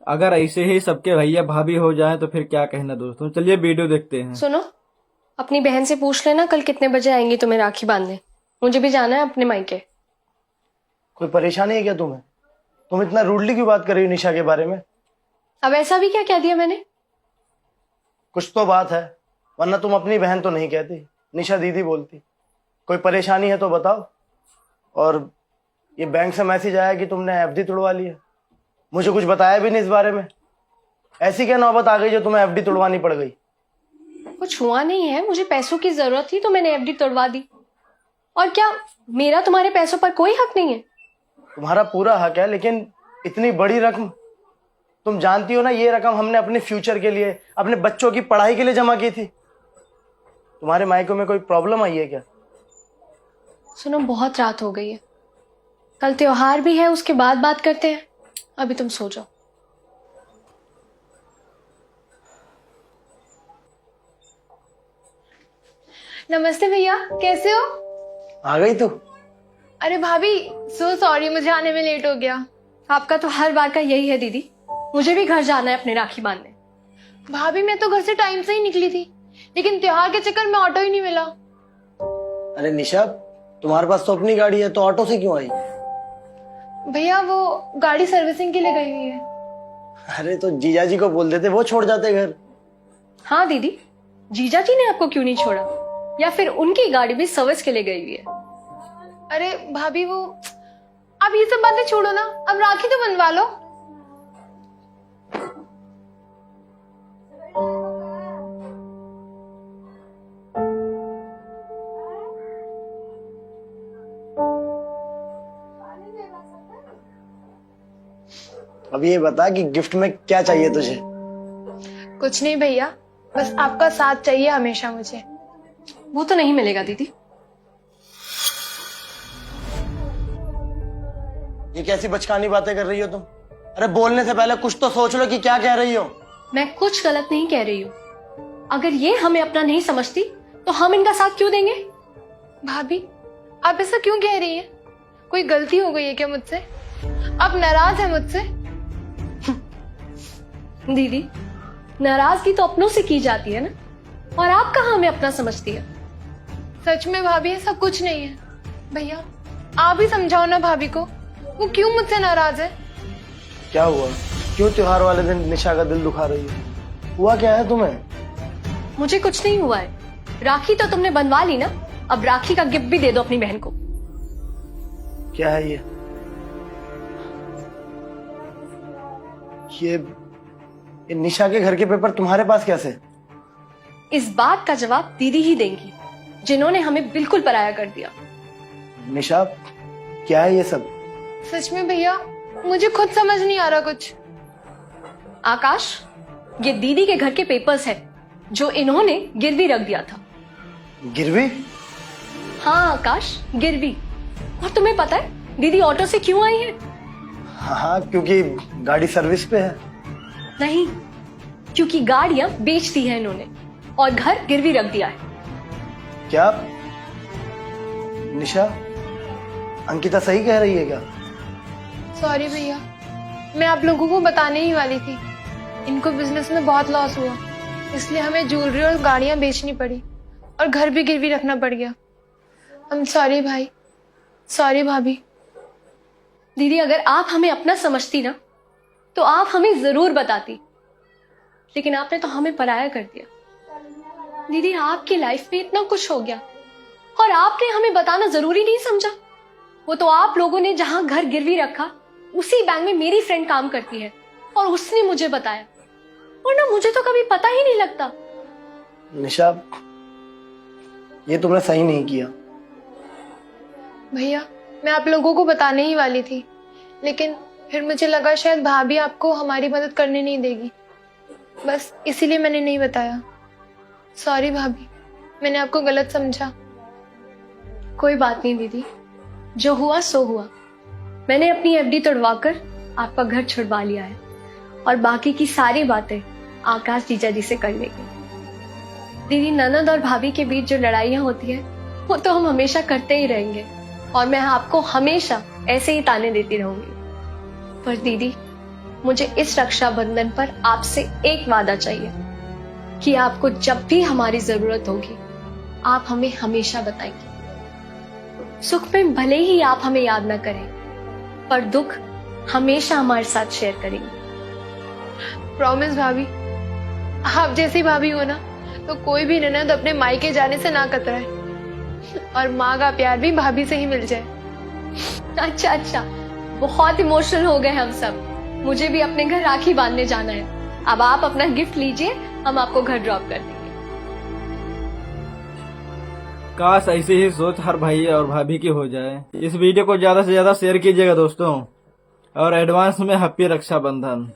अगर ऐसे ही सबके भैया भाभी हो जाए तो फिर क्या कहना दोस्तों। चलिए वीडियो देखते हैं। सुनो, अपनी बहन से पूछ लेना कल कितने बजे आएंगी तुम्हें राखी बांधने। मुझे भी जाना है अपने मायके। कोई परेशानी है क्या तुम्हें? तुम इतना रूडली क्यों बात कर रही हो निशा के बारे में? अब ऐसा भी क्या कह दिया मैंने? कुछ तो बात है, वरना तुम अपनी बहन तो नहीं कहती, निशा दीदी बोलती। कोई परेशानी है तो बताओ। और ये बैंक से मैसेज आया कि तुमने एफडी तुड़वा ली है, मुझे कुछ बताया भी नहीं इस बारे में। ऐसी क्या नौबत आ गई जो तुम्हें एफडी तुड़वानी पड़ गई? कुछ हुआ नहीं है, मुझे पैसों की जरूरत थी तो मैंने एफडी तोड़वा दी। और क्या मेरा तुम्हारे पैसों पर कोई हक नहीं है? तुम्हारा पूरा हक है, लेकिन इतनी बड़ी रकम, तुम जानती हो ना ये रकम हमने अपने फ्यूचर के लिए, अपने बच्चों की पढ़ाई के लिए जमा की थी। तुम्हारे मायकों में कोई प्रॉब्लम आई है क्या? सुनो, बहुत रात हो गई है, कल त्योहार भी है, उसके बाद बात करते हैं। अभी तुम सो जाओ। नमस्ते भैया, कैसे हो? आ गई तू? अरे भाभी, सो सॉरी, मुझे आने में लेट हो गया। आपका तो हर बार का यही है दीदी। मुझे भी घर जाना है अपने राखी बांधने। भाभी, मैं तो घर से टाइम से ही निकली थी, लेकिन त्योहार के चक्कर में ऑटो ही नहीं मिला। अरे निशा, तुम्हारे पास तो अपनी गाड़ी है, तो ऑटो से क्यों आई? भैया, वो गाड़ी सर्विसिंग के लिए गई हुई है। अरे तो जीजा जी को बोल देते, वो छोड़ जाते घर। हाँ दीदी, जीजा जी ने आपको क्यों नहीं छोड़ा? या फिर उनकी गाड़ी भी सर्विस के लिए गई हुई है? अरे भाभी, वो अब ये सब बातें छोड़ो ना, अब राखी तो बनवा लो। अब ये बता कि गिफ्ट में क्या चाहिए तुझे? कुछ नहीं भैया, बस आपका साथ चाहिए हमेशा मुझे। वो तो नहीं मिलेगा दीदी। ये कैसी बचकानी बातें कर रही हो तुम? अरे बोलने से पहले कुछ तो सोच लो कि क्या कह रही हो। मैं कुछ गलत नहीं कह रही हूँ। अगर ये हमें अपना नहीं समझती तो हम इनका साथ क्यों देंगे? भाभी, आप ऐसा क्यों कह रही हैं? कोई गलती हो गई है क्या मुझसे? आप नाराज है मुझसे? दीदी, नाराजगी तो अपनों से की जाती है ना, और आप कहाँ हमें अपना समझती है? सच में भाभी, ऐसा कुछ नहीं है। भैया, आप ही समझाओ ना भाभी को, वो क्यों मुझसे नाराज है? क्या हुआ? क्यों त्योहार वाले दिन निशा का दिल दुखा रही है? हुआ क्या है तुम्हें? मुझे कुछ नहीं हुआ है। राखी तो तुमने बनवा ली ना, अब राखी का गिफ्ट भी दे दो अपनी बहन को। क्या है ये निशा के घर के पेपर तुम्हारे पास कैसे? इस बात का जवाब दीदी ही देंगी, जिन्होंने हमें बिल्कुल पराया कर दिया। निशा, क्या है ये सब? सच में भैया, मुझे खुद समझ नहीं आ रहा कुछ। आकाश, ये दीदी के घर के पेपर्स हैं, जो इन्होंने गिरवी रख दिया था। गिरवी? हाँ आकाश, गिरवी। और तुम्हें पता है दीदी ऑटो से क्यों आई है? हाँ, क्योंकि गाड़ी सर्विस पे है। नहीं, क्योंकि गाड़ियां बेच दी है इन्होंने और घर गिरवी रख दिया है। क्या निशा, अंकिता सही कह रही है क्या? सॉरी भैया, मैं आप लोगों को बताने ही वाली थी। इनको बिजनेस में बहुत लॉस हुआ, इसलिए हमें ज्वेलरी और गाड़ियां बेचनी पड़ी और घर भी गिरवी रखना पड़ गया। I'm सॉरी भाई, सॉरी भाभी। दीदी, अगर आप हमें अपना समझती ना तो आप हमें जरूर बताती, लेकिन आपने तो हमें पराया कर दिया। दीदी, आपकी लाइफ में इतना कुछ हो गया और आपने हमें बताना जरूरी नहीं समझा। वो तो आप लोगों ने जहां घर गिरवी रखा, उसी बैंक में मेरी फ्रेंड काम करती है और उसने मुझे बताया, वरना मुझे तो कभी पता ही नहीं लगता। निशा, ये तुमने सही नहीं किया। भैया, मैं आप लोगों को बताने ही वाली थी, लेकिन फिर मुझे लगा शायद भाभी आपको हमारी मदद करने नहीं देगी, बस इसीलिए मैंने नहीं बताया। सॉरी भाभी, मैंने आपको गलत समझा। कोई बात नहीं दीदी, जो हुआ सो हुआ। मैंने अपनी एफडी तोड़वाकर आपका घर छुड़वा लिया है और बाकी की सारी बातें आकाश जीजा जी से कर लेंगे। दीदी, ननद और भाभी के बीच जो लड़ाइयाँ होती है वो तो हम हमेशा करते ही रहेंगे और मैं आपको हमेशा ऐसे ही ताने देती रहूंगी। पर दीदी, मुझे इस रक्षाबंधन पर आपसे एक वादा चाहिए कि आपको जब भी हमारी जरूरत होगी आप हमें हमेशा बताएंगे। सुख में भले ही आप हमें याद ना करें, पर दुख हमेशा हमारे साथ शेयर करेंगे। प्रॉमिस भाभी, आप जैसी भाभी हो ना तो कोई भी ननद अपने मायके जाने से ना कतराए, और माँ का प्यार भी भाभी से ही मिल जाए। अच्छा अच्छा, बहुत इमोशनल हो गए हम सब। मुझे भी अपने घर राखी बांधने जाना है। अब आप अपना गिफ्ट लीजिए, हम आपको घर ड्रॉप कर देंगे। काश ऐसी ही सोच हर भाई और भाभी की हो जाए। इस वीडियो को ज्यादा से ज्यादा शेयर कीजिएगा दोस्तों, और एडवांस में हैप्पी रक्षाबंधन।